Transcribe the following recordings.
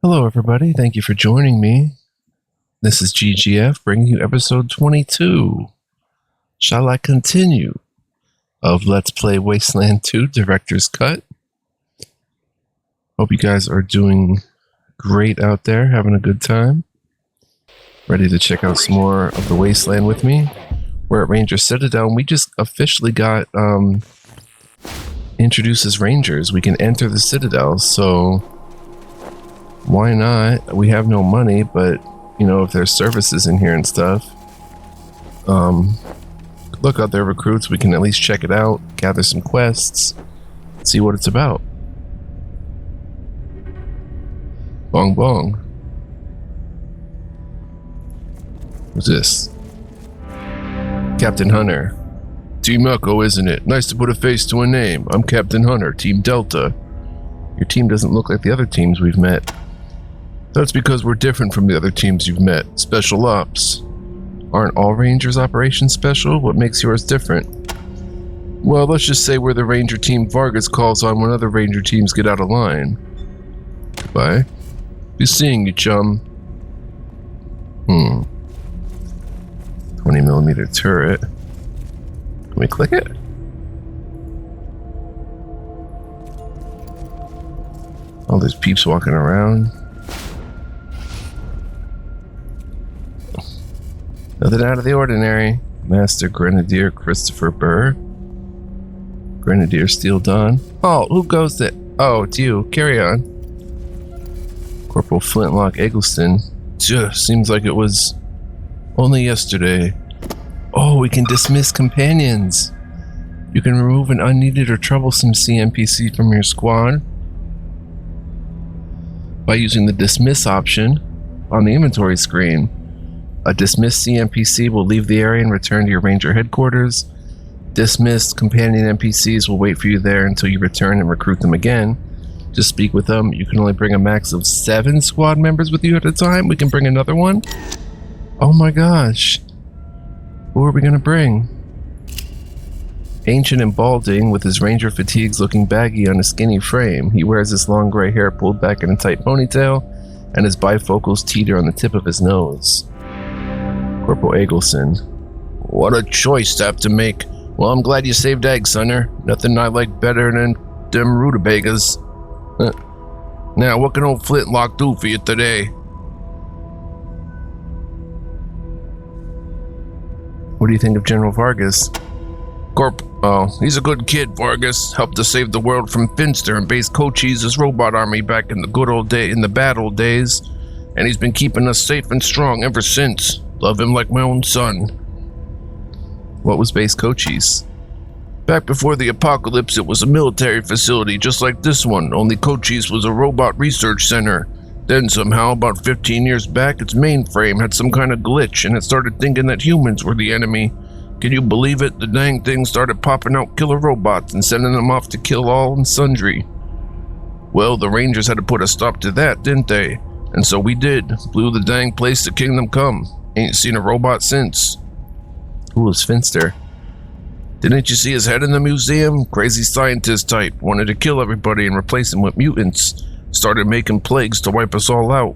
Hello, everybody. Thank you for joining me. This is GGF bringing you episode 22. Shall I continue of Let's Play Wasteland 2 Director's Cut? Hope you guys are doing great out there, having a good time. Ready to check out some more of the Wasteland with me. We're at Ranger Citadel, and we just officially got introduced as Rangers. We can enter the Citadel, so why not? We have no money, but you know, if there's services in here and stuff, look out there, recruits. We can at least check it out, gather some quests, see what it's about. Bong bong. Who's this? Captain Hunter. Team Echo, isn't it? Nice to put a face to a name. I'm Captain Hunter, Team Delta. Your team doesn't look like the other teams we've met. That's because we're different from the other teams you've met. Special ops. Aren't all Rangers operations special? What makes yours different? Well, let's just say we're the Ranger team Vargas calls on when other Ranger teams get out of line. Goodbye. Be seeing you, chum. 20mm turret. Can we click it? Oh, there's peeps walking around. Nothing out of the ordinary. Master Grenadier Christopher Burr. Grenadier Steel Dawn. Oh, who goes there? Oh, it's you. Carry on. Corporal Flintlock Eggleston. Seems like it was only yesterday. Oh, we can dismiss companions. You can remove an unneeded or troublesome CNPC from your squad by using the dismiss option on the inventory screen. A dismissed CNPC will leave the area and return to your Ranger headquarters. Dismissed companion NPCs will wait for you there until you return and recruit them again. Just speak with them. You can only bring a max of 7 squad members with you at a time. We can bring another one. Oh my gosh. Who are we going to bring? Ancient and balding, with his Ranger fatigues looking baggy on a skinny frame. He wears his long gray hair pulled back in a tight ponytail, and his bifocals teeter on the tip of his nose. Corporal Eggleston. What a choice to have to make. Well, I'm glad you saved eggs, Hunter. Nothing I like better than them rutabagas. Now, what can old Flintlock do for you today? What do you think of General Vargas? Oh, he's a good kid, Vargas. Helped to save the world from Finster and base Cochise' robot army back in the bad old days. And he's been keeping us safe and strong ever since. Love him like my own son. What was base Cochise? Back before the apocalypse, it was a military facility just like this one, only Cochise was a robot research center. Then somehow, about 15 years back, its mainframe had some kind of glitch and it started thinking that humans were the enemy. Can you believe it? The dang thing started popping out killer robots and sending them off to kill all and sundry. Well, the Rangers had to put a stop to that, didn't they? And so we did. Blew the dang place to kingdom come. Ain't seen a robot since. Who was Finster? Didn't you see his head in the museum? Crazy scientist type. Wanted to kill everybody and replace him with mutants. Started making plagues to wipe us all out.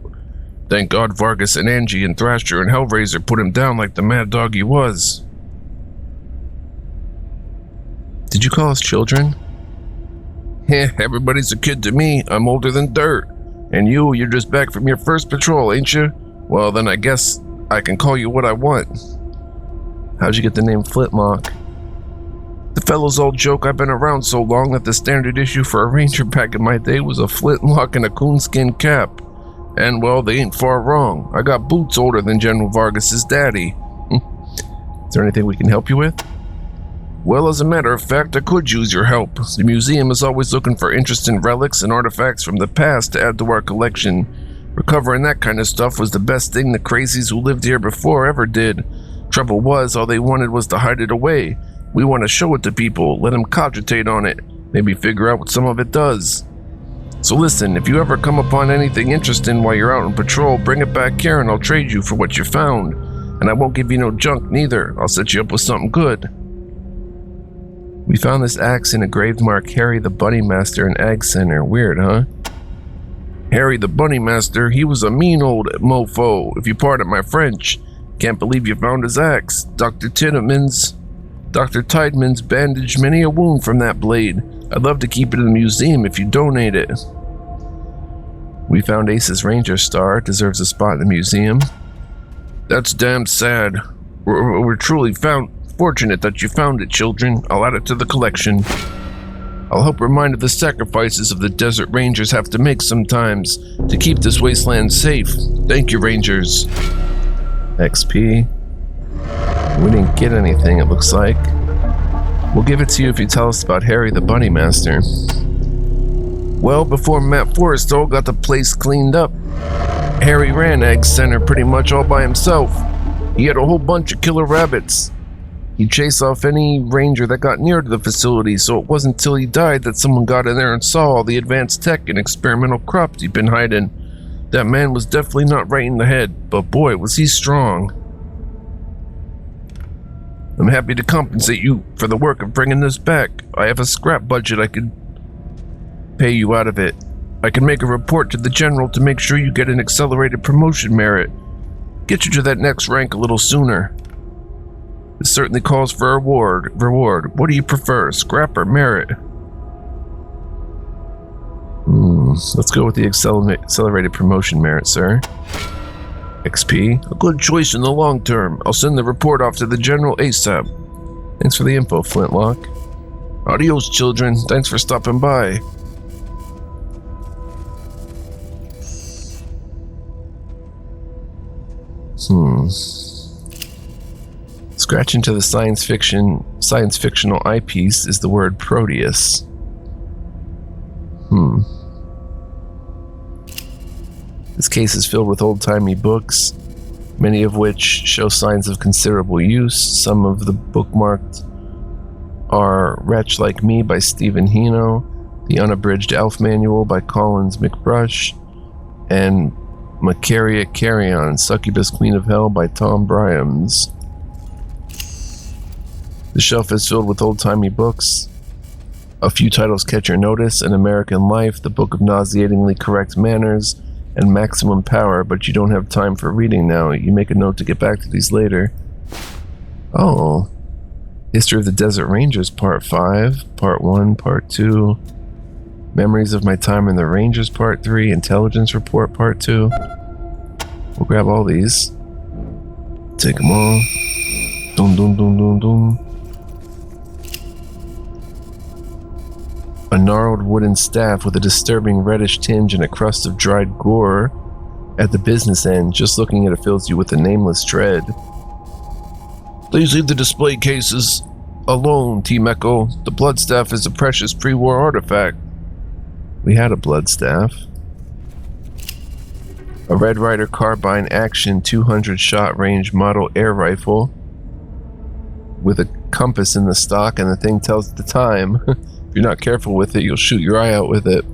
Thank God Vargas and Angie and Thrasher and Hellraiser put him down like the mad dog he was. Did you call us children? Heh, everybody's a kid to me. I'm older than dirt. And you're just back from your first patrol, ain't you? Well, then I guess I can call you what I want. How'd you get the name Flintlock? The fellow's old joke. I've been around so long that the standard issue for a Ranger back in my day was a flintlock and a coonskin cap. And, well, they ain't far wrong. I got boots older than General Vargas's daddy. Is there anything we can help you with? Well, as a matter of fact, I could use your help. The museum is always looking for interesting relics and artifacts from the past to add to our collection. Recovering that kind of stuff was the best thing the crazies who lived here before ever did. Trouble was, all they wanted was to hide it away. We want to show it to people, let them cogitate on it, maybe figure out what some of it does. So listen, if you ever come upon anything interesting while you're out on patrol, bring it back here and I'll trade you for what you found. And I won't give you no junk neither. I'll set you up with something good. We found this axe in a grave marked Harry the Bunny Master in Ag Center. Weird, huh? Harry the Bunny Master, he was a mean old mofo, if you pardon my French. Can't believe you found his axe. Dr. Tiedemann's bandaged many a wound from that blade. I'd love to keep it in the museum if you donate it. We found Ace's Ranger Star. It deserves a spot in the museum. That's damn sad. We're truly fortunate that you found it, children. I'll add it to the collection. I'll help remind of the sacrifices of the Desert Rangers have to make sometimes to keep this wasteland safe. Thank you, Rangers. XP. We didn't get anything, it looks like. We'll give it to you if you tell us about Harry the Bunny Master. Well, before Matt Forrestal got the place cleaned up, Harry ran Egg Center pretty much all by himself. He had a whole bunch of killer rabbits. He'd chase off any ranger that got near to the facility, so it wasn't until he died that someone got in there and saw all the advanced tech and experimental crops he'd been hiding. That man was definitely not right in the head, but boy, was he strong. I'm happy to compensate you for the work of bringing this back. I have a scrap budget I could pay you out of it. I can make a report to the general to make sure you get an accelerated promotion merit. Get you to that next rank a little sooner. This certainly calls for a reward. What do you prefer, scrap or merit? Let's go with the accelerated promotion merit, sir. XP. A good choice in the long term. I'll send the report off to the general ASAP. Thanks for the info, Flintlock. Adios, children. Thanks for stopping by. Scratch into the science fictional eyepiece is the word Proteus. This case is filled with old-timey books, many of which show signs of considerable use. Some of the bookmarked are Wretch Like Me by Stephen Hino, The Unabridged Elf Manual by Collins McBrush, and Macaria Carrion, Succubus Queen of Hell by Tom Bryams. The shelf is filled with old-timey books. A few titles catch your notice: An American Life, The Book of Nauseatingly Correct Manners, and Maximum Power, but you don't have time for reading now. You make a note to get back to these later. Oh. History of the Desert Rangers, Part 5, Part 1, Part 2. Memories of My Time in the Rangers, Part 3. Intelligence Report, Part 2. We'll grab all these. Take them all. Dum dum dum dum dum. A gnarled wooden staff with a disturbing reddish tinge and a crust of dried gore at the business end. Just looking at it fills you with a nameless dread. Please leave the display cases alone, Team Echo. The blood staff is a precious pre-war artifact. We had a blood staff. A Red Ryder carbine action 200 shot range model air rifle with a compass in the stock, and the thing tells the time. If you're not careful with it, you'll shoot your eye out with it.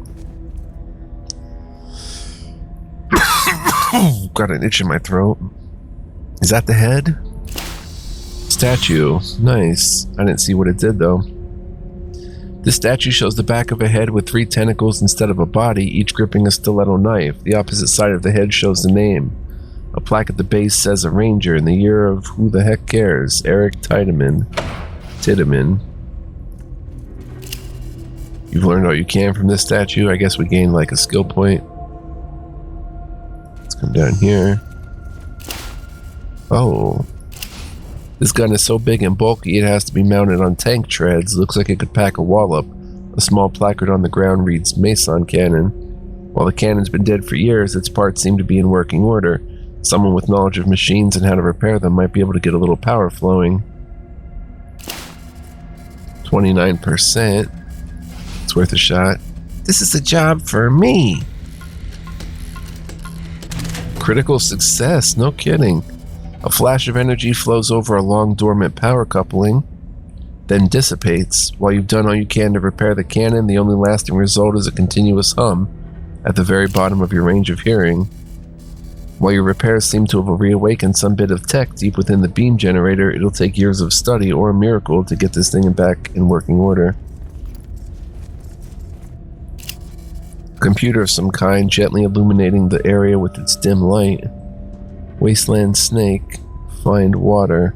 Got an itch in my throat. Is that the head? Statue. Nice. I didn't see what it did though. This statue shows the back of a head with 3 tentacles instead of a body, each gripping a stiletto knife. The opposite side of the head shows the name. A plaque at the base says a ranger in the year of who the heck cares, Eric Tiedemann. You've learned all you can from this statue. I guess we gained like a skill point. Let's come down here. Oh. This gun is so big and bulky it has to be mounted on tank treads. Looks like it could pack a wallop. A small placard on the ground reads Mason Cannon. While the cannon's been dead for years, its parts seem to be in working order. Someone with knowledge of machines and how to repair them might be able to get a little power flowing. 29%. It's worth a shot. This is a job for me. Critical success, no kidding. A flash of energy flows over a long dormant power coupling, then dissipates. While you've done all you can to repair the cannon, the only lasting result is a continuous hum at the very bottom of your range of hearing. While your repairs seem to have reawakened some bit of tech deep within the beam generator, it'll take years of study or a miracle to get this thing back in working order. Computer of some kind, gently illuminating the area with its dim light. Wasteland snake. Find water.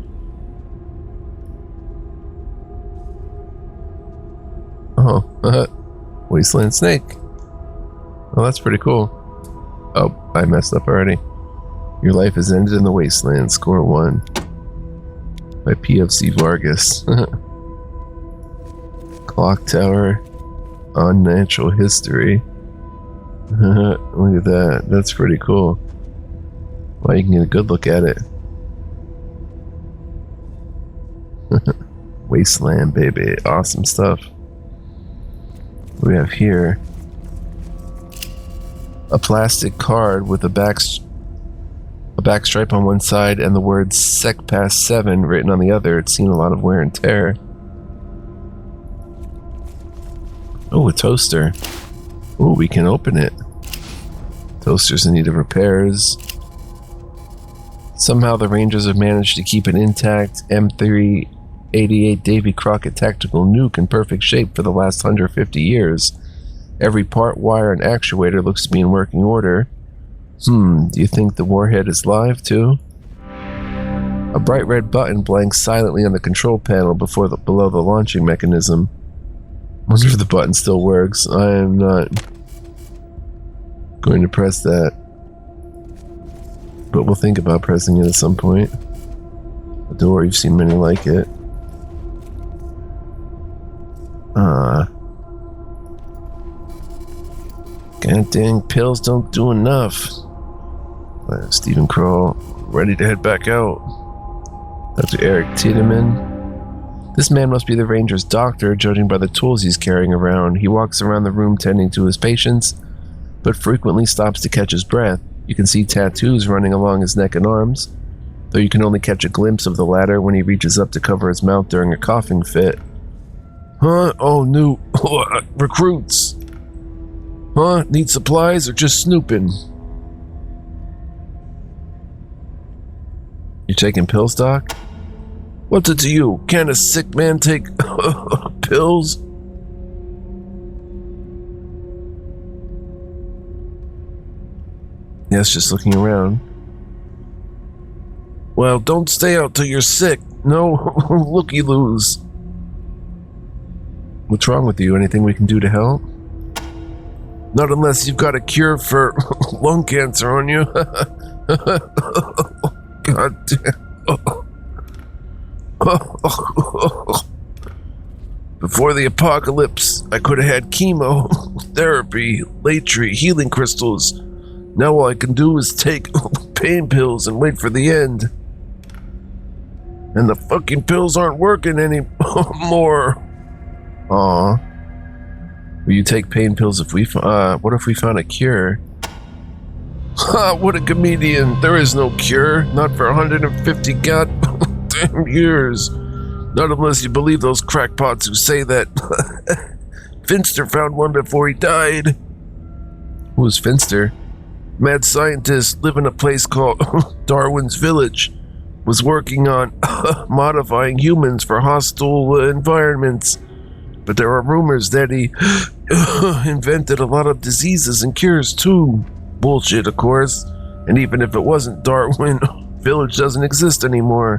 Oh, Wasteland snake. Oh, that's pretty cool. Oh, I messed up already. Your life has ended in the wasteland. Score 1. By PFC Vargas. Clock tower. Unnatural history. Look at that. That's pretty cool. Well, you can get a good look at it. Wasteland, baby. Awesome stuff. What do we have here? A plastic card with a back stripe on one side and the words Sec Pass 7 written on the other. It's seen a lot of wear and tear. Oh, a toaster. Oh, we can open it. Toaster's in need of repairs. Somehow the Rangers have managed to keep an intact M388 Davy Crockett tactical nuke in perfect shape for the last 150 years. Every part, wire, and actuator looks to be in working order. Do you think the warhead is live too? A bright red button blinks silently on the control panel below the launching mechanism. Wonder if the button still works. I am not going to press that. But we'll think about pressing it at some point. A door, you've seen many like it. God dang, pills don't do enough. Stephen Kroll, ready to head back out. Dr. Eric Tiedemann. This man must be the Ranger's doctor, judging by the tools he's carrying around. He walks around the room tending to his patients, but frequently stops to catch his breath. You can see tattoos running along his neck and arms, though you can only catch a glimpse of the latter when he reaches up to cover his mouth during a coughing fit. Huh? Oh, new recruits. Huh? Need supplies or just snooping? You taking pills, Doc? What's it to you? Can't a sick man take pills? Yes, just looking around. Well, don't stay out till you're sick. No looky-loos. What's wrong with you? Anything we can do to help? Not unless you've got a cure for lung cancer on you. God damn. Before the apocalypse, I could have had chemo, therapy, latry, healing crystals. Now all I can do is take pain pills and wait for the end. And the fucking pills aren't working anymore. Aw. Will you take pain pills if what if we found a cure? Ha, what a comedian. There is no cure. Not for 150 goddamn years. Not unless you believe those crackpots who say that Finster found one before he died. Who was Finster? Mad scientist live in a place called Darwin's Village. Was working on modifying humans for hostile environments. But there are rumors that he invented a lot of diseases and cures too. Bullshit, of course. And even if it wasn't Darwin, Village doesn't exist anymore.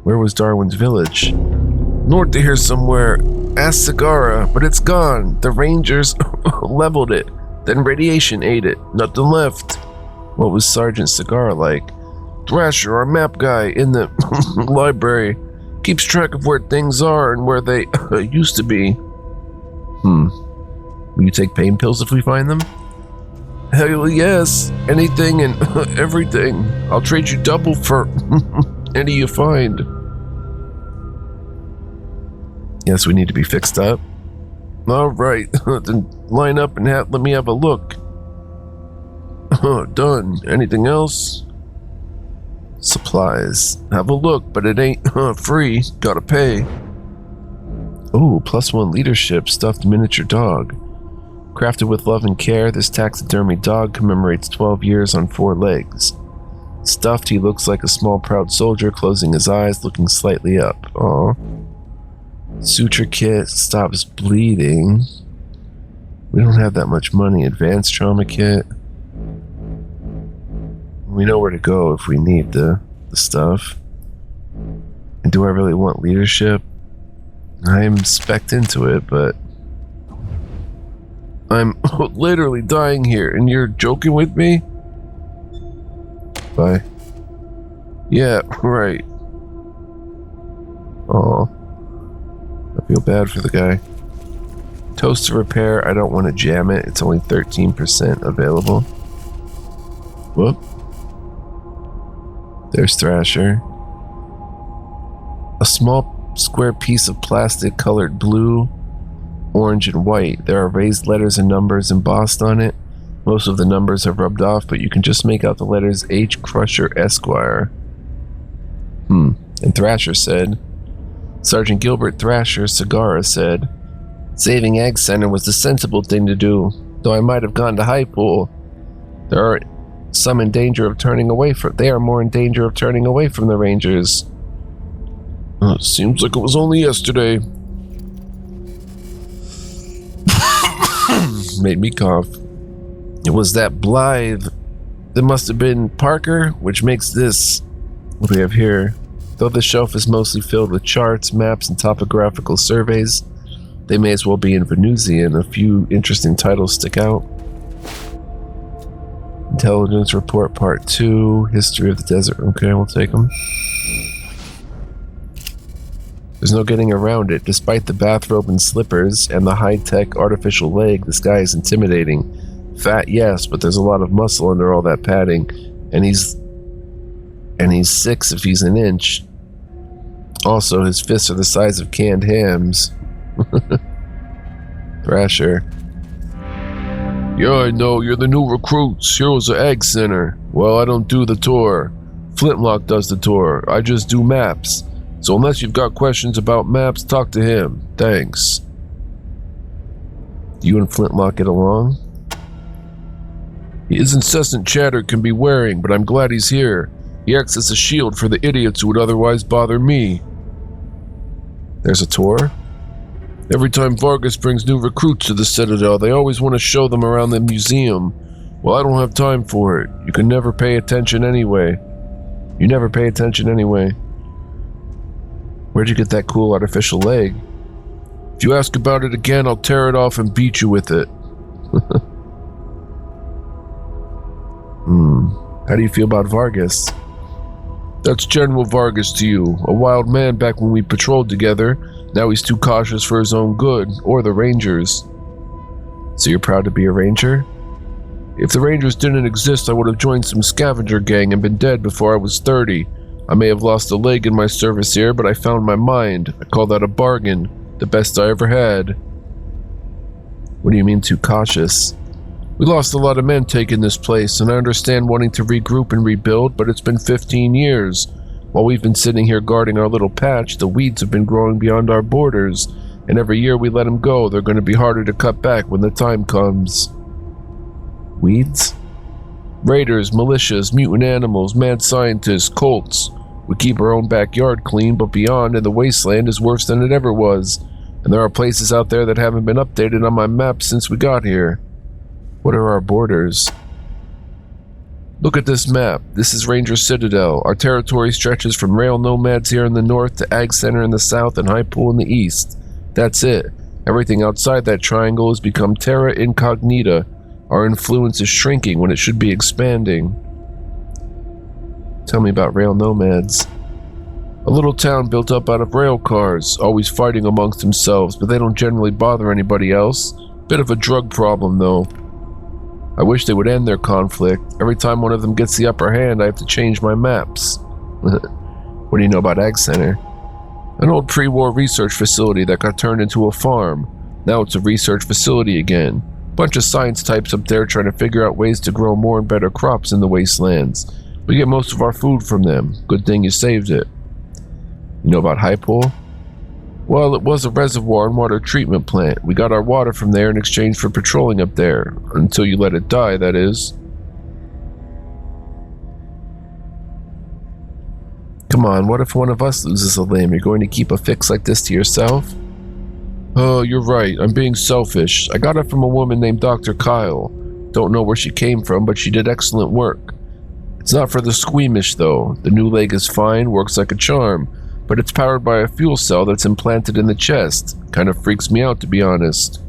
Where was Darwin's Village? North of here somewhere. Ask Sagara, but it's gone. The Rangers leveled it. Then radiation ate it. Nothing left. What was Sergeant Sagara like? Thrasher, our map guy in the library. Keeps track of where things are and where they used to be. Will you take pain pills if we find them? Hell yes. Anything and everything. I'll trade you double for any you find. Yes, we need to be fixed up. Alright, then line up and let me have a look. Done. Anything else? Supplies. Have a look, but it ain't free. Gotta pay. Oh, +1 leadership, stuffed miniature dog. Crafted with love and care, this taxidermy dog commemorates 12 years on 4 legs. Stuffed, he looks like a small proud soldier, closing his eyes, looking slightly up. Aww. Suture kit, stops bleeding. We don't have that much money. Advanced trauma kit. We know where to go if we need the stuff. And do I really want leadership? I'm specced into it, but I'm literally dying here, and you're joking with me? Bye. Yeah, right. Aw. I feel bad for the guy. Toaster repair, I don't want to jam it. It's only 13% available. Whoop. There's Thrasher. A small square piece of plastic colored blue, orange, and white. There are raised letters and numbers embossed on it. Most of the numbers have rubbed off, but you can just make out the letters H. Crusher Esquire. And Thrasher said, Sergeant Gilbert Thrasher Segara said, saving Ag Center was the sensible thing to do, though I might have gone to High Pool. There are some in danger of turning away from. They are more in danger of turning away from the Rangers. Seems like it was only yesterday. Made me cough. It was that Blythe. That must have been Parker, which makes this. What do we have here? Though the shelf is mostly filled with charts, maps, and topographical surveys, they may as well be in Venusian. A few interesting titles stick out. Intelligence Report Part 2, History of the Desert. Okay, we'll take them. There's no getting around it. Despite the bathrobe and slippers and the high-tech artificial leg, this guy is intimidating. Fat, yes, but there's a lot of muscle under all that padding, and he's 6 if he's an inch. Also, his fists are the size of canned hams. Thrasher. Yeah, I know, you're the new recruits. Heroes of Ag Center. Well, I don't do the tour. Flintlock does the tour. I just do maps. So unless you've got questions about maps, talk to him. Thanks. You and Flintlock get along? His incessant chatter can be wearing, but I'm glad he's here. He acts as a shield for the idiots who would otherwise bother me. There's a tour? Every time Vargas brings new recruits to the Citadel, they always want to show them around the museum. Well, I don't have time for it. You can never pay attention anyway. You never pay attention anyway. Where'd you get that cool artificial leg? If you ask about it again, I'll tear it off and beat you with it. How do you feel about Vargas? That's General Vargas to you. A wild man back when we patrolled together. Now he's too cautious for his own good, or the Rangers. So you're proud to be a Ranger? If the Rangers didn't exist, I would have joined some scavenger gang and been dead before I was 30. I may have lost a leg in my service here, but I found my mind. I call that a bargain. The best I ever had. What do you mean too cautious? We lost a lot of men taking this place, and I understand wanting to regroup and rebuild, but it's been 15 years. While we've been sitting here guarding our little patch, the weeds have been growing beyond our borders, and every year we let them go, they're going to be harder to cut back when the time comes. Weeds? Raiders, militias, mutant animals, mad scientists, cults. We keep our own backyard clean, but beyond in the Wasteland is worse than it ever was, and there are places out there that haven't been updated on my map since we got here. What are our borders? Look at this map. This is Ranger Citadel. Our territory stretches from rail nomads here in the north to Ag Center in the south and High Pool in the east. That's it. Everything outside that triangle has become terra incognita. Our influence is shrinking when it should be expanding. Tell me about rail nomads. A little town built up out of rail cars, always fighting amongst themselves, but they don't generally bother anybody else. Bit of a drug problem, though. I wish they would end their conflict. Every time one of them gets the upper hand, I have to change my maps. What do you know about Ag Center? An old pre-war research facility that got turned into a farm. Now it's a research facility again. Bunch of science types up there trying to figure out ways to grow more and better crops in the wastelands. We get most of our food from them. Good thing you saved it. You know about High Pool? Well, it was a reservoir and water treatment plant. We got our water from there in exchange for patrolling up there. Until you let it die, that is. Come on, what if one of us loses a limb? You're going to keep a fix like this to yourself? Oh, you're right. I'm being selfish. I got it from a woman named Dr. Kyle. Don't know where she came from, but she did excellent work. It's not for the squeamish, though. The new leg is fine, works like a charm, but it's powered by a fuel cell that's implanted in the chest. Kind of freaks me out, to be honest.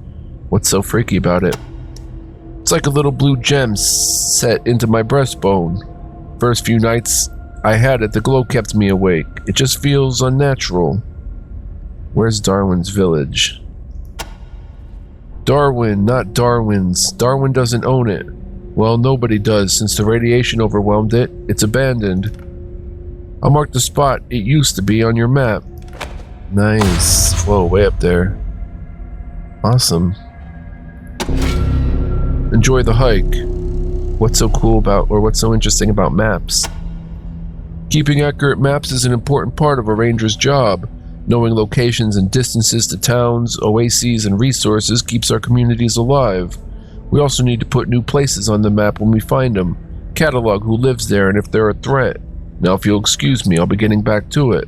What's so freaky about it? It's like a little blue gem set into my breastbone. First few nights I had it, the glow kept me awake. It just feels unnatural. Where's Darwin's village? Darwin, not Darwin's. Darwin doesn't own it. Well, nobody does. Since the radiation overwhelmed it, it's abandoned. I'll mark the spot it used to be on your map. Nice. Whoa, way up there. Awesome. Enjoy the hike. What's so cool about, or what's so interesting about maps? Keeping accurate maps is an important part of a ranger's job. Knowing locations and distances to towns, oases, and resources keeps our communities alive. We also need to put new places on the map when we find them. Catalog who lives there and if they're a threat. Now if you'll excuse me, I'll be getting back to it.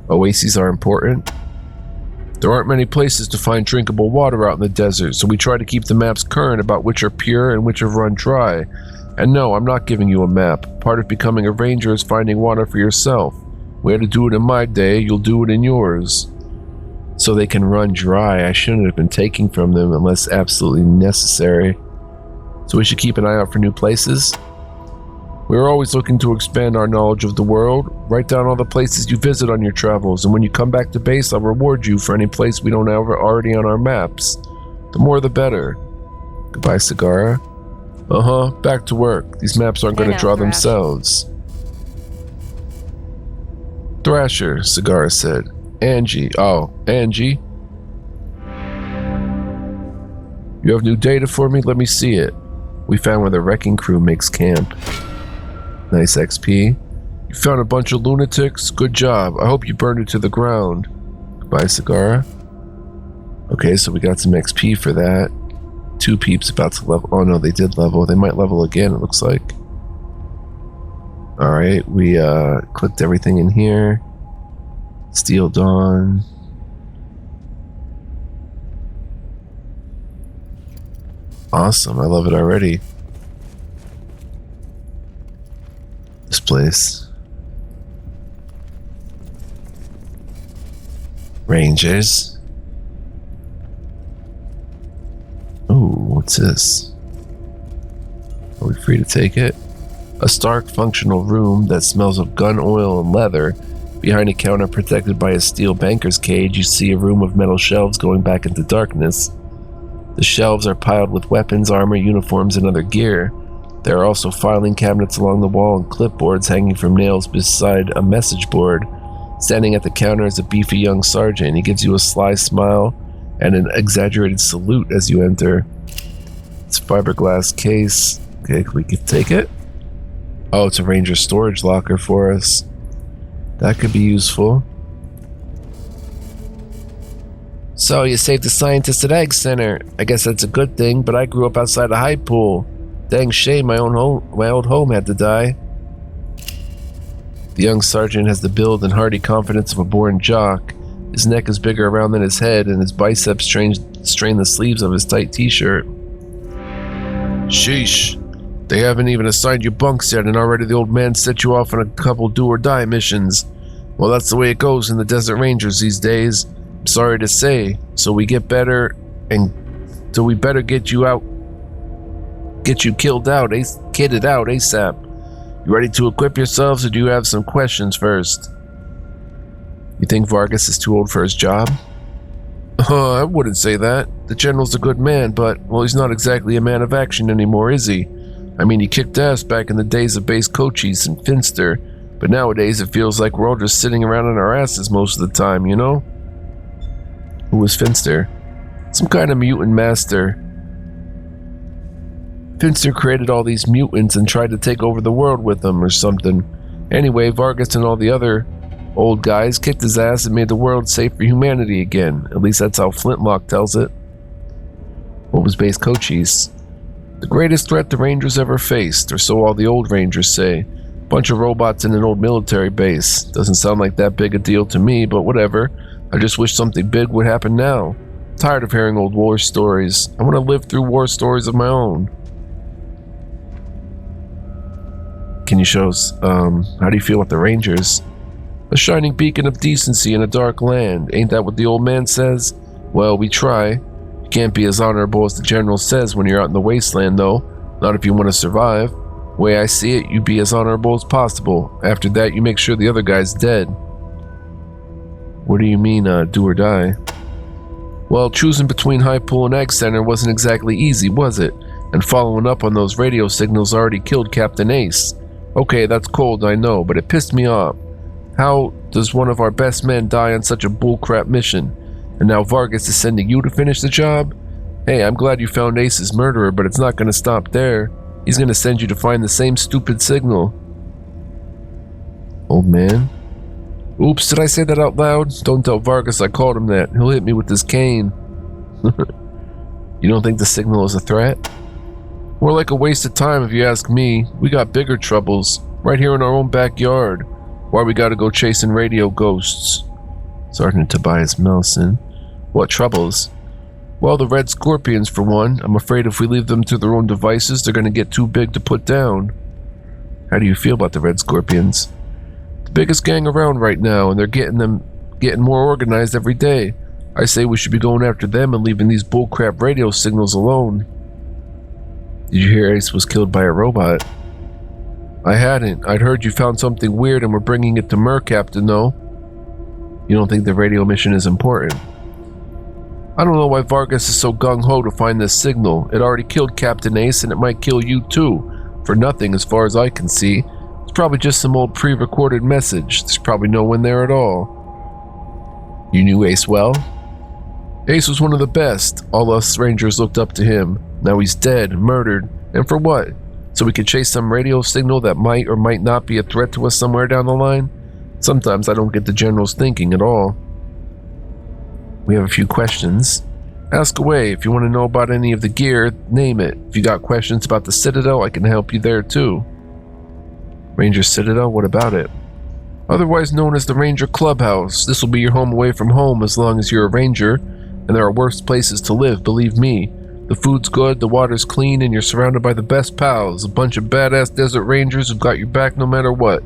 Oases are important. There aren't many places to find drinkable water out in the desert, so we try to keep the maps current about which are pure and which have run dry. And no, I'm not giving you a map. Part of becoming a ranger is finding water for yourself. We had to do it in my day, you'll do it in yours. So they can run dry. I shouldn't have been taking from them unless absolutely necessary. So we should keep an eye out for new places. We're always looking to expand our knowledge of the world. Write down all the places you visit on your travels, and when you come back to base, I'll reward you for any place we don't have already on our maps. The more the better. Goodbye, Sagara. Back to work. These maps aren't going to draw themselves. Thrasher, Sagara said. Angie. Oh, Angie. You have new data for me? Let me see it. We found where the wrecking crew makes camp. Nice XP. You found a bunch of lunatics? Good job. I hope you burned it to the ground. Goodbye, Sagara. Okay, so we got some XP for that. 2 peeps about to level. Oh no, they did level. They might level again, it looks like. Alright, we clicked everything in here. Steel Dawn. Awesome, I love it already. This place. Rangers. Ooh, what's this? Are we free to take it? A stark, functional room that smells of gun oil and leather. Behind a counter protected by a steel banker's cage, you see a room of metal shelves going back into darkness. The shelves are piled with weapons, armor, uniforms, and other gear. There are also filing cabinets along the wall and clipboards hanging from nails beside a message board. Standing at the counter is a beefy young sergeant. He gives you a sly smile and an exaggerated salute as you enter. It's a fiberglass case. Okay, we can take it. Oh, it's a ranger storage locker for us. That could be useful. So, you saved the scientist at Egg Center. I guess that's a good thing, but I grew up outside a high pool. Dang shame my old home had to die. The young sergeant has the build and hardy confidence of a born jock. His neck is bigger around than his head, and his biceps strain the sleeves of his tight t-shirt. Sheesh. They haven't even assigned you bunks yet, and already the old man set you off on a couple do-or-die missions. Well, that's the way it goes in the Desert Rangers these days. I'm sorry to say. So we better get you out. Get you kitted out ASAP. You ready to equip yourselves, or do you have some questions first? You think Vargas is too old for his job? I wouldn't say that. The general's a good man, but, well, he's not exactly a man of action anymore, is he? I mean, he kicked ass back in the days of base Cochise and Finster, but nowadays it feels like we're all just sitting around on our asses most of the time, you know? Who was Finster? Some kind of mutant master. Finster created all these mutants and tried to take over the world with them or something. Anyway, Vargas and all the other old guys kicked his ass and made the world safe for humanity again. At least that's how Flintlock tells it. What was base Cochise? The greatest threat the Rangers ever faced, or so all the old Rangers say. Bunch of robots in an old military base. Doesn't sound like that big a deal to me, but whatever. I just wish something big would happen now. I'm tired of hearing old war stories. I want to live through war stories of my own. Can you show us, how do you feel about the Rangers? A shining beacon of decency in a dark land. Ain't that what the old man says? Well, we try. You can't be as honorable as the general says when you're out in the Wasteland, though. Not if you want to survive. The way I see it, you be as honorable as possible. After that, you make sure the other guy's dead. What do you mean, do or die? Well, choosing between High Pool and Egg Center wasn't exactly easy, was it? And following up on those radio signals already killed Captain Ace. Okay, that's cold, I know, but it pissed me off. How does one of our best men die on such a bullcrap mission? And now Vargas is sending you to finish the job? Hey, I'm glad you found Ace's murderer, but it's not going to stop there. He's going to send you to find the same stupid signal. Old man? Oops, did I say that out loud? Don't tell Vargas I called him that. He'll hit me with his cane. You don't think the signal is a threat? More like a waste of time if you ask me. We got bigger troubles, right here in our own backyard. Why we gotta go chasing radio ghosts? Sergeant Tobias Melson. What troubles? Well, the Red Scorpions for one. I'm afraid if we leave them to their own devices, they're gonna get too big to put down. How do you feel about the Red Scorpions? The biggest gang around right now, and they're getting more organized every day. I say we should be going after them and leaving these bullcrap radio signals alone. Did you hear Ace was killed by a robot? I hadn't. I'd heard you found something weird and were bringing it to Mer, Captain, though. You don't think the radio mission is important? I don't know why Vargas is so gung-ho to find this signal. It already killed Captain Ace, and it might kill you too. For nothing, as far as I can see. It's probably just some old pre-recorded message. There's probably no one there at all. You knew Ace well? Ace was one of the best. All us Rangers looked up to him. Now he's dead, murdered. And for what? So we could chase some radio signal that might or might not be a threat to us somewhere down the line? Sometimes I don't get the General's thinking at all. We have a few questions. Ask away. If you want to know about any of the gear, name it. If you got questions about the Citadel, I can help you there too. Ranger Citadel, what about it? Otherwise known as the Ranger Clubhouse. This will be your home away from home as long as you're a Ranger. And there are worse places to live, believe me. The food's good, the water's clean, and you're surrounded by the best pals. A bunch of badass desert rangers who've got your back no matter what.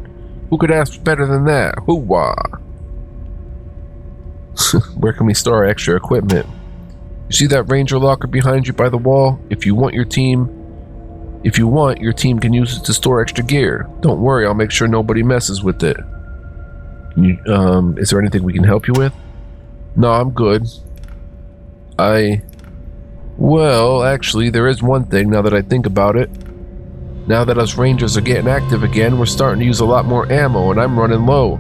Who could ask better than that? Hoo-wah! Where can we store our extra equipment? You see that ranger locker behind you by the wall? If you want, your team can use it to store extra gear. Don't worry, I'll make sure nobody messes with it. Is there anything we can help you with? No, I'm good. Well, actually, there is one thing now that I think about it. Now that us Rangers are getting active again, we're starting to use a lot more ammo, and I'm running low.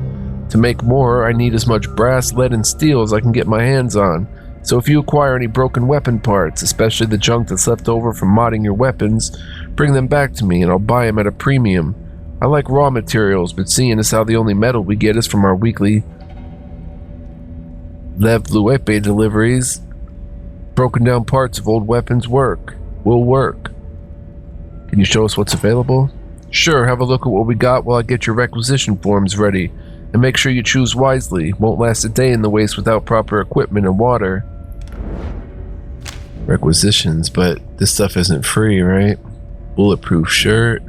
To make more, I need as much brass, lead, and steel as I can get my hands on. So if you acquire any broken weapon parts, especially the junk that's left over from modding your weapons, bring them back to me and I'll buy them at a premium. I like raw materials, but seeing as how the only metal we get is from our weekly Lev Luepe deliveries, broken down parts of old weapons will work. Can you show us what's available? Sure, have a look at what we got while I get your requisition forms ready. And make sure you choose wisely. Won't last a day in the waste without proper equipment and water. Requisitions, but this stuff isn't free, right? Bulletproof shirt.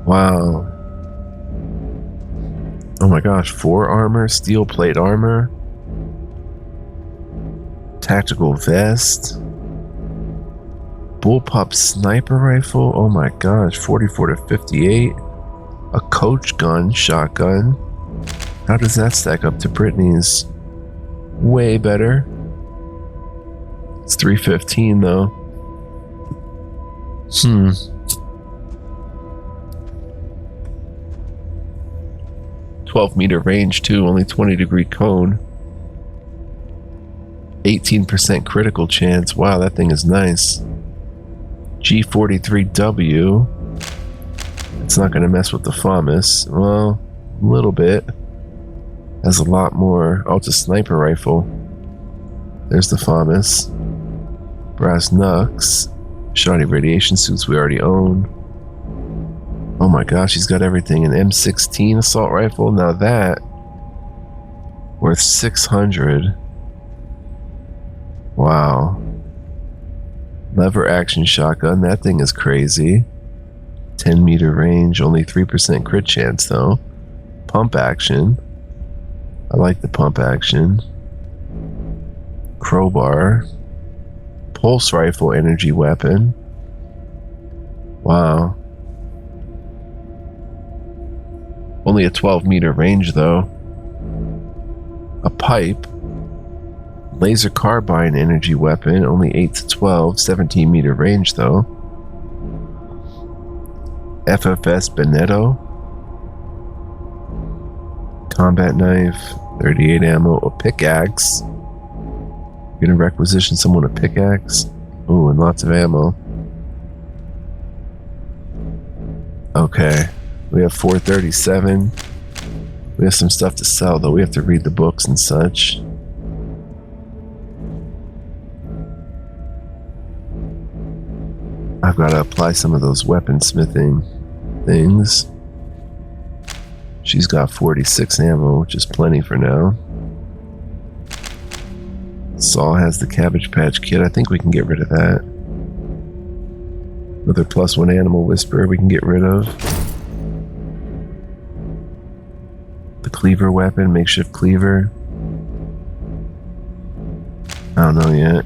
Wow. Oh my gosh, 4 armor, steel plate armor. Tactical vest. Bullpup sniper rifle. Oh my gosh, 44 to 58. A coach gun, shotgun. How does that stack up to Brittany's? Way better. It's 315 though. 12-meter range too, only 20-degree cone. 18% critical chance. Wow, that thing is nice. G43W. It's not going to mess with the FAMAS. Well, a little bit. Has a lot more. Oh, it's a sniper rifle. There's the FAMAS. Brass knucks. Shoddy radiation suits we already own. Oh my gosh, he's got everything. An M16 assault rifle. Now that Worth 600. Wow. Lever action shotgun. That thing is crazy. 10 meter range. Only 3% crit chance though. Pump action. I like the pump action. Crowbar. Pulse rifle energy weapon. Wow. Only a 12 meter range though. A pipe. Laser carbine energy weapon. Only 8 to 12. 17 meter range though. FFS Benetto. Combat knife. 38 ammo. A pickaxe. Gonna requisition someone a pickaxe. Ooh, and lots of ammo. Okay. We have 437. We have some stuff to sell, though. We have to read the books and such. I've got to apply some of those weaponsmithing things. She's got 46 ammo, which is plenty for now. Saul has the Cabbage Patch Kid. I think we can get rid of that. Another +1 Animal Whisperer we can get rid of. The cleaver weapon, makeshift cleaver. I don't know yet.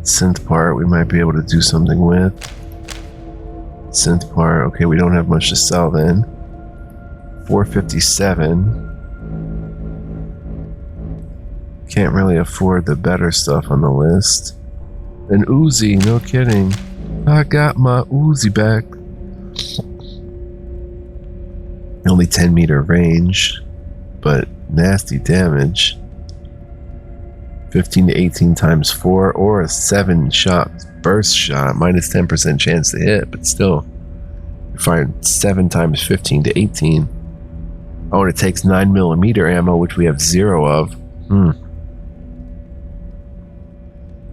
Synth part we might be able to do something with. Synth part, okay, we don't have much to sell then. 457. Can't really afford the better stuff on the list. An Uzi, no kidding. I got my Uzi back. Only 10 meter range, but nasty damage. 15 to 18 times 4, or a 7 shot burst shot, minus 10% chance to hit, but still, you're firing 7 times 15 to 18. Oh, and it takes 9mm ammo, which we have 0 of.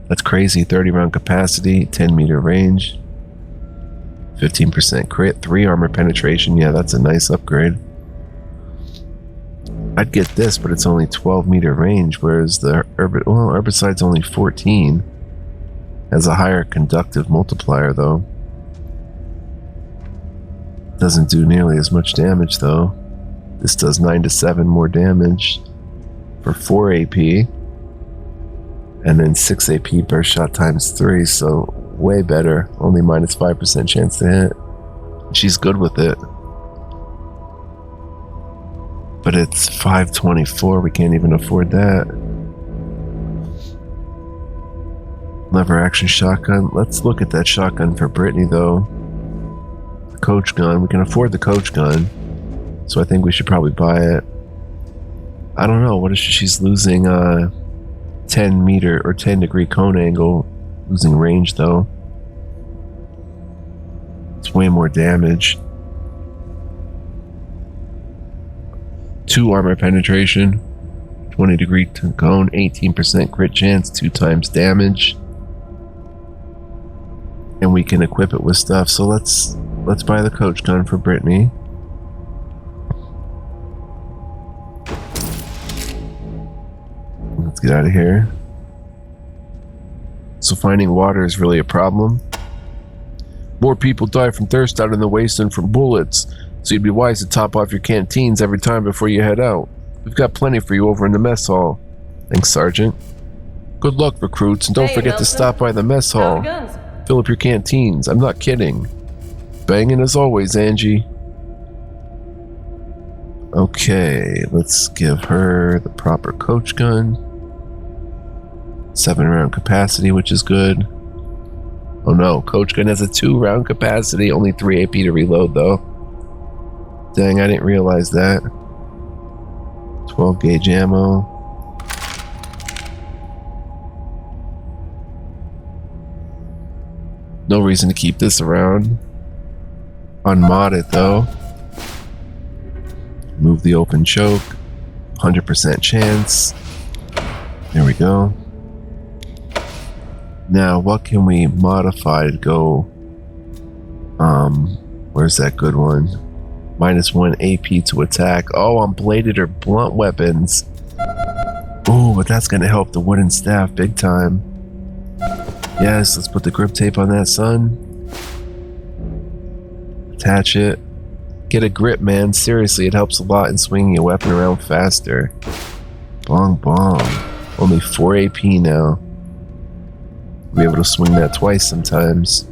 That's crazy. 30 round capacity, 10 meter range, 15% crit, 3 armor penetration. Yeah, that's a nice upgrade. I'd get this, but it's only 12 meter range, whereas the herbicide's only 14. Has a higher conductive multiplier though. Doesn't do nearly as much damage though. This does 9 to 7 more damage for 4 AP. And then 6 AP per shot times 3, so way better. Only minus 5% chance to hit. She's good with it. But it's 524, we can't even afford that. Lever action shotgun. Let's look at that shotgun for Brittany though. The coach gun, we can afford the coach gun. So I think we should probably buy it. I don't know, what if she's losing 10 meter or 10 degree cone angle, losing range though. It's way more damage. 2 armor penetration, 20 degree cone, 18% crit chance, 2 times damage. And we can equip it with stuff, so let's buy the coach gun for Brittany. Let's get out of here. So finding water is really a problem. More people die from thirst out in the wasteland from bullets, so you'd be wise to top off your canteens every time before you head out. We've got plenty for you over in the mess hall. Thanks, Sergeant. Good luck, recruits, and don't forget to stop by the mess hall. Fill up your canteens. I'm not kidding. Banging as always, Angie. Okay, let's give her the proper coach gun. 7 round capacity, which is good. Oh no, coach gun has a 2 round capacity, only 3 AP to reload though. Dang, I didn't realize that. 12 gauge ammo. No reason to keep this around. Unmod it though. Move the open choke. 100% chance. There we go. Now, what can we modify to go? Where's that good one? -1 AP to attack. Oh, on bladed or blunt weapons. Oh, but that's gonna help the wooden staff big time. Yes, let's put the grip tape on that, son. Attach it. Get a grip, man. Seriously, it helps a lot in swinging your weapon around faster. Bong bong. Only 4 AP now. Be able to swing that twice sometimes.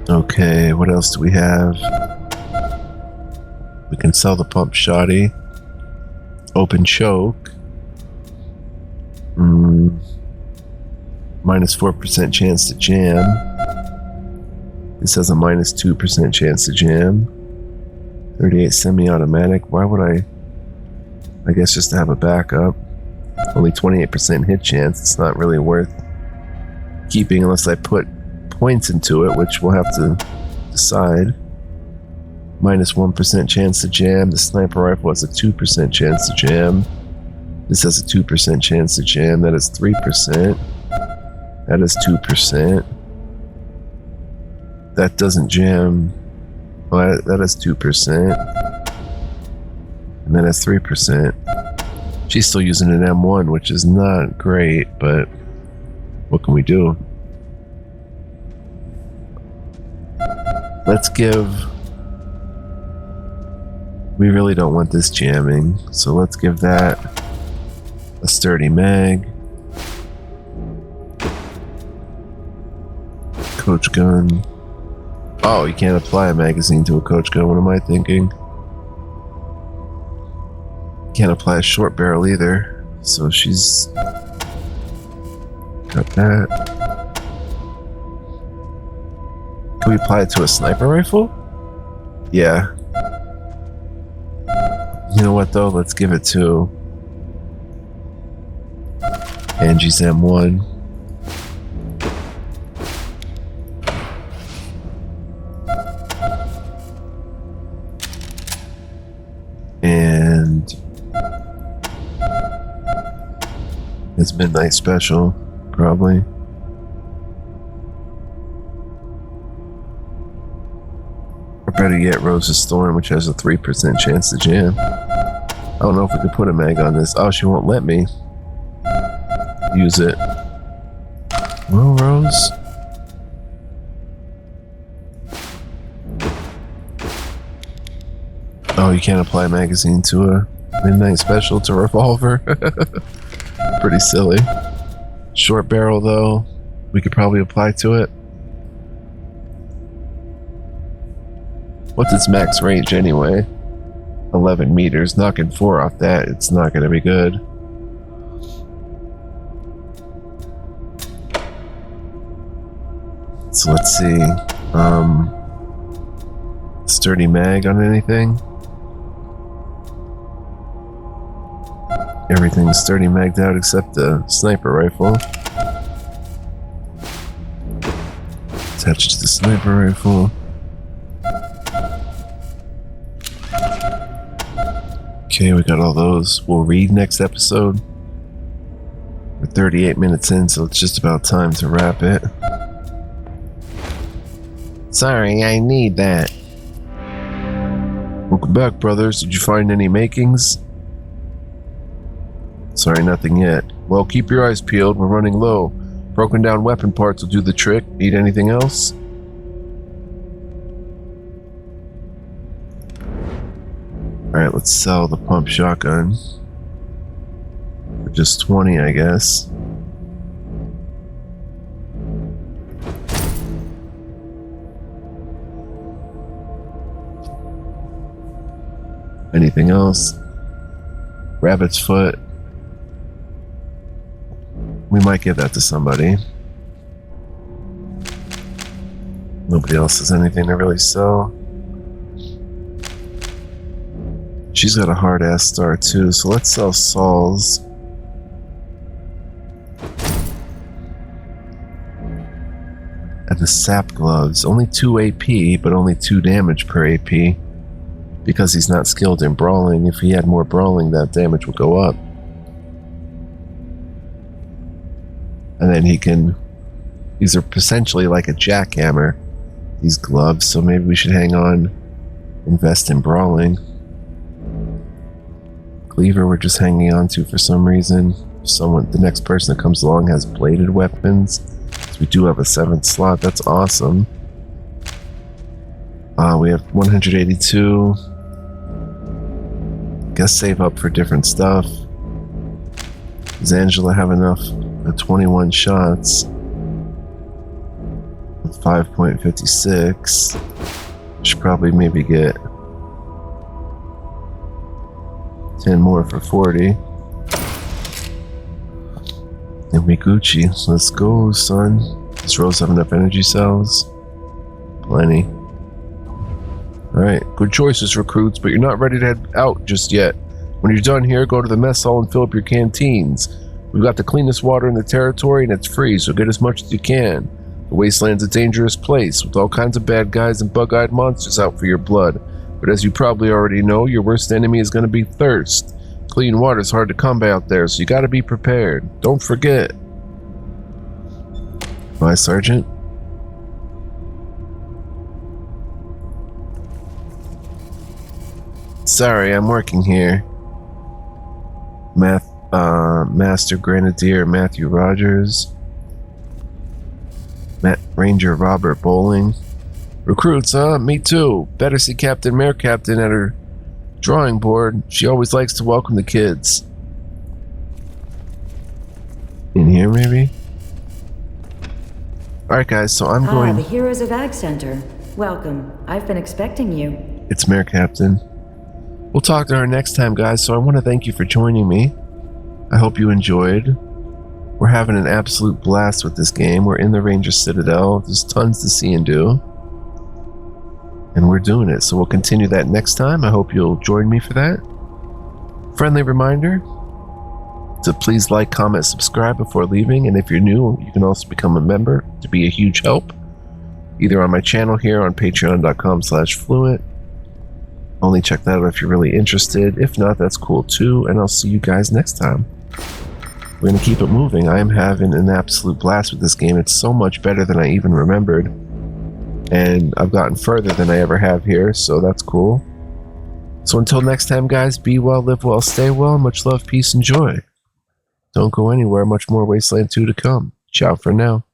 Okay, what else do we have? We can sell the pump shoddy. Open choke. -4% chance to jam. This has a -2% chance to jam. 38 semi-automatic. Why would I guess just to have a backup. Only 28% hit chance. It's not really worth keeping unless I put points into it, which we'll have to decide. -1% chance to jam. The sniper rifle has a 2% chance to jam. This has a 2% chance to jam. That is 3%. That is 2%. That doesn't jam. Well, that is 2%. And then it's 3%. She's still using an M1, which is not great, but what can we do? Let's give... We really don't want this jamming, so let's give that a sturdy mag. Coach gun. Oh, you can't apply a magazine to a coach gun. What am I thinking? Can't apply a short barrel either, so she's got that. Can we apply it to a sniper rifle? Yeah. You know what though? Let's give it to Angie's M1. And it's Midnight Special, probably. Or better yet, Rose's Storm, which has a 3% chance to jam. I don't know if we could put a mag on this. Oh, she won't let me use it. Well, Rose. Oh, you can't apply a magazine to a Midnight Special to a revolver. Pretty silly. Short barrel, though, we could probably apply to it. What's its max range anyway? 11 meters. Knocking 4 off that, it's not going to be good. So let's see. Sturdy mag on anything? Everything's sturdy magged out except the sniper rifle. Attach it to the sniper rifle. Okay, we got all those. We'll read next episode. We're 38 minutes in, so it's just about time to wrap it. Sorry, I need that. Welcome back, brothers. Did you find any makings? Sorry, nothing yet. Well, keep your eyes peeled. We're running low. Broken down weapon parts will do the trick. Need anything else? Alright, let's sell the pump shotgun. For just 20, I guess. Anything else? Rabbit's foot. We might give that to somebody. Nobody else has anything to really sell. She's got a hard-ass star too, so let's sell Saul's. And the sap gloves. Only 2 AP, but only 2 damage per AP. Because he's not skilled in brawling. If he had more brawling, that damage would go up. And then these are essentially like a jackhammer, these gloves, so maybe we should hang on invest in brawling. Cleaver we're just hanging on to for some reason. The next person that comes along has bladed weapons. So we do have a 7th slot. That's awesome. We have 182. Guess save up for different stuff. Does Angela have enough? 21 shots. 5.56. Should probably maybe get 10 more for 40. And we Gucci. Let's go, son. Does Rose have enough energy cells? Plenty. Alright, good choices, recruits, but you're not ready to head out just yet. When you're done here, go to the mess hall and fill up your canteens. We've got the cleanest water in the territory and it's free, so get as much as you can. The Wasteland's a dangerous place, with all kinds of bad guys and bug-eyed monsters out for your blood. But as you probably already know, your worst enemy is going to be thirst. Clean water's hard to come by out there, so you gotta be prepared. Don't forget. Bye, Sergeant. Sorry, I'm working here. Master Grenadier Matthew Rogers. Ranger Robert Bowling. Recruits, huh? Me too. Better see Captain Mare Captain at her drawing board. She always likes to welcome the kids. In here, maybe? Alright, guys, so I'm going... the Heroes of Ag Center. Welcome. I've been expecting you. It's Mare Captain. We'll talk to her next time, guys, so I want to thank you for joining me. I hope you enjoyed. We're having an absolute blast with this game. We're in the Ranger Citadel. There's tons to see and do. And we're doing it, so we'll continue that next time. I hope you'll join me for that. Friendly reminder to please like, comment, subscribe before leaving, and if you're new, you can also become a member to be a huge help, either on my channel here on patreon.com/fluent. Only check that out if you're really interested. If not, that's cool too, and I'll see you guys next time. We're going to keep it moving. I am having an absolute blast with this game. It's so much better than I even remembered. And I've gotten further than I ever have here, so that's cool. So until next time, guys, be well, live well, stay well. Much love, peace, and joy. Don't go anywhere. Much more Wasteland 2 to come. Ciao for now.